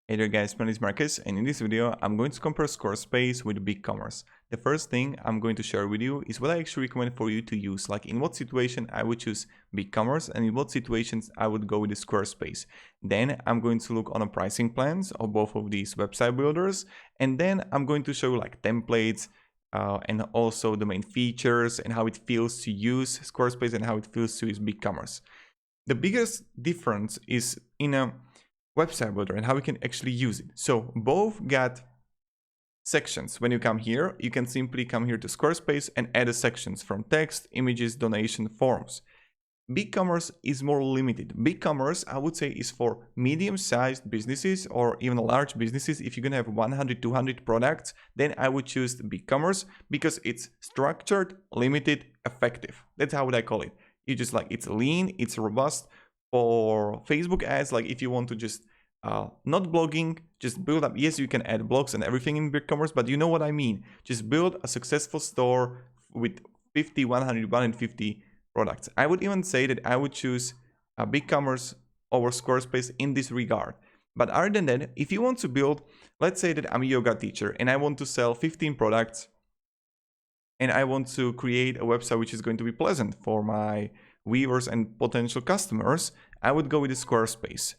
Hey there guys, my name is Marcus, and in this video I'm going to compare Squarespace with Bigcommerce. The first thing I'm going to share with you is what I actually recommend for you to use, like in what situation I would choose Bigcommerce and in what situations I would go with the Squarespace. Then I'm going to look on the pricing plans of both of these website builders, and then I'm going to show like templates and also the main features and how it feels to use Squarespace and how it feels to use Bigcommerce. The biggest difference is in a website builder and how we can actually use it. So both got sections. When you come here, you can simply come here to Squarespace and add a sections from text, images, donation, forms. Bigcommerce is more limited. Bigcommerce, I would say, is for medium-sized businesses or even large businesses. If you're gonna have 100, 200 products, then I would choose the Bigcommerce because it's structured, limited, effective. That's how would I call it. You just like, it's lean, it's robust. For Facebook ads, like if you want to just not blogging, just build up. Yes, you can add blogs and everything in Bigcommerce, but you know what I mean. Just build a successful store with 50, 100, 150 products. I would even say that I would choose Bigcommerce over Squarespace in this regard. But other than that, if you want to build, let's say that I'm a yoga teacher and I want to sell 15 products and I want to create a website which is going to be pleasant for my viewers and potential customers, I would go with the Squarespace.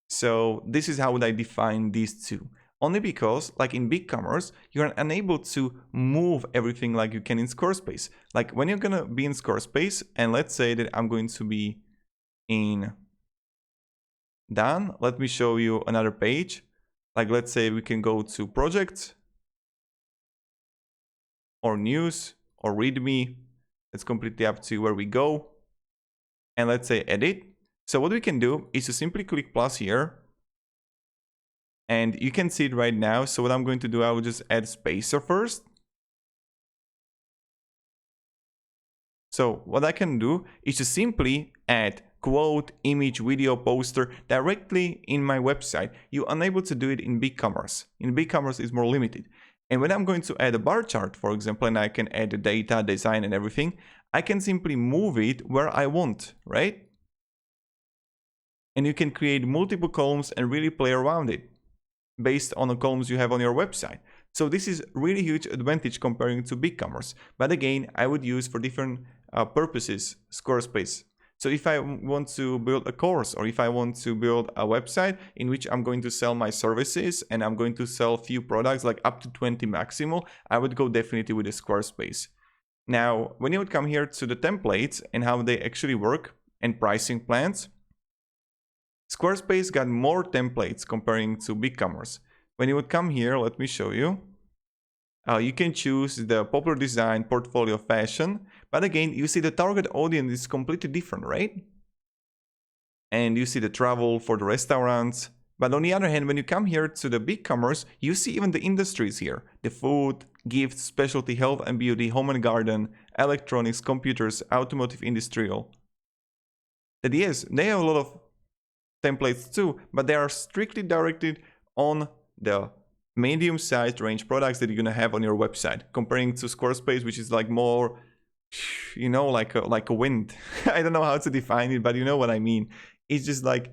So this is how would I define these two. Only because, like in Bigcommerce, you're unable to move everything like you can in Squarespace. Like when you're gonna be in Squarespace, and let's say that I'm going to be in done. Let me show you another page. Like let's say we can go to projects or news or readme. It's completely up to where we go. And let's say edit. So what we can do is to simply click plus here. And you can see it right now. So what I'm going to do, I will just add spacer first. So what I can do is to simply add quote, image, video, poster directly in my website. You're unable to do it in Bigcommerce. In Bigcommerce, it's more limited. And when I'm going to add a bar chart, for example, and I can add the data, design, and everything, I can simply move it where I want, right? And you can create multiple columns and really play around it based on the columns you have on your website. So this is really huge advantage comparing to Bigcommerce. But again, I would use for different purposes Squarespace. So if I want to build a course or if I want to build a website in which I'm going to sell my services and I'm going to sell few products like up to 20 maximal, I would go definitely with a Squarespace. Now, when you would come here to the templates and how they actually work and pricing plans, Squarespace got more templates comparing to Bigcommerce. When you would come here, let me show you. You can choose the popular design, portfolio, fashion. But again, you see the target audience is completely different, right? And you see the travel for the restaurants. But on the other hand, when you come here to the Bigcommerce, you see even the industries here. The food, gifts, specialty, health and beauty, home and garden, electronics, computers, automotive, industrial. That yes, they have a lot of templates too, but they are strictly directed on the medium-sized range products that you're gonna have on your website, comparing to Squarespace, which is like more, you know, like a wind. I don't know how to define it, but you know what I mean. It's just like,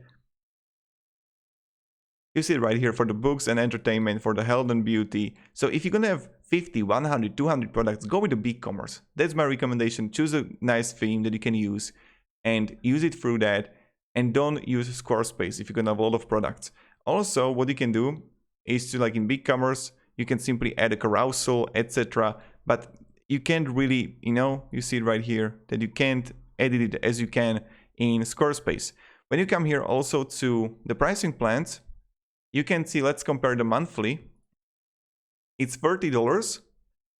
you see it right here for the books and entertainment, for the health and beauty. So if you're gonna have 50, 100, 200 products, go with the Bigcommerce. That's my recommendation. Choose a nice theme that you can use and use it through that. And don't use Squarespace if you're gonna have a lot of products. Also, what you can do is to, like in Bigcommerce, you can simply add a carousel, etc. But you can't really, you know, you see it right here that you can't edit it as you can in Squarespace. When you come here also to the pricing plans, you can see, let's compare the monthly. It's $30,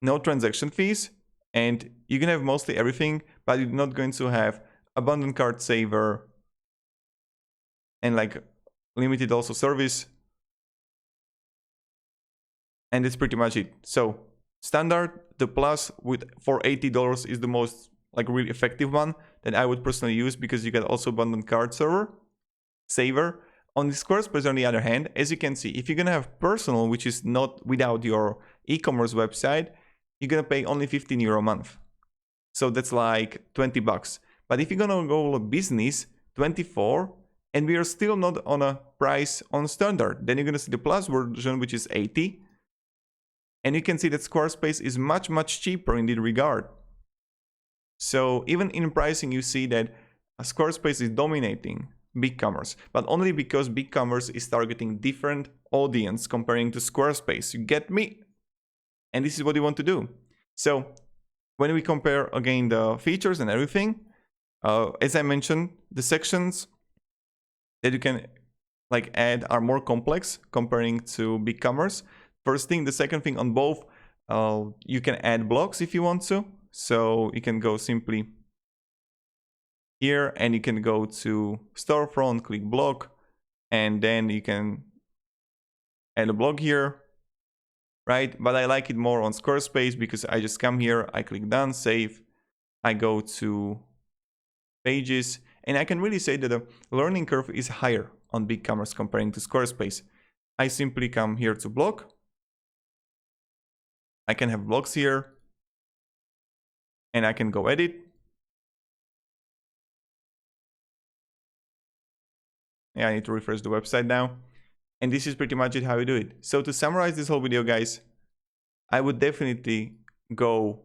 no transaction fees, and you can have mostly everything, but you're not going to have abundant cart saver, and like limited also service. And that's pretty much it. So standard, the plus for $80 is the most like really effective one that I would personally use because you get also abundant cart saver. On the Squarespace, on the other hand, as you can see, if you're gonna have personal, which is not without your e-commerce website, you're gonna pay only €15 a month. So that's like 20 bucks. But if you're gonna go business, 24, and we are still not on a price on standard. Then you're going to see the plus version, which is 80. And you can see that Squarespace is much, much cheaper in this regard. So even in pricing, you see that Squarespace is dominating Bigcommerce, but only because Bigcommerce is targeting different audience comparing to Squarespace. You get me? And this is what you want to do. So when we compare again the features and everything, as I mentioned, the sections that you can like add are more complex comparing to Bigcommerce. First thing, the second thing on both, you can add blocks if you want to. So you can go simply here and you can go to storefront, click block, and then you can add a block here, right? But I like it more on Squarespace because I just come here, I click done, save, I go to pages, and I can really say that the learning curve is higher on Bigcommerce comparing to Squarespace. I simply come here to block. I can have blocks here, and I can go edit. Yeah, I need to refresh the website now. And this is pretty much it how you do it. So to summarize this whole video, guys, I would definitely go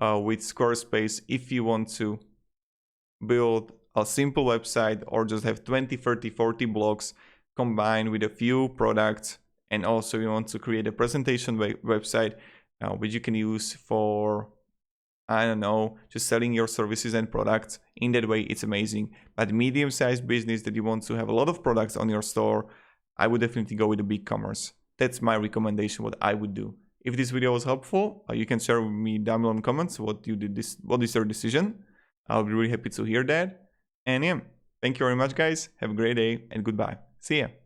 with Squarespace if you want to build a simple website or just have 20, 30, 40 blocks combined with a few products. And also you want to create a presentation website, which you can use for, I don't know, just selling your services and products. In that way, it's amazing. But medium-sized business that you want to have a lot of products on your store, I would definitely go with the Bigcommerce. That's my recommendation, what I would do. If this video was helpful, you can share with me down below in the comments what is your decision. I'll be really happy to hear that. And yeah, thank you very much, guys. Have a great day and goodbye. See ya.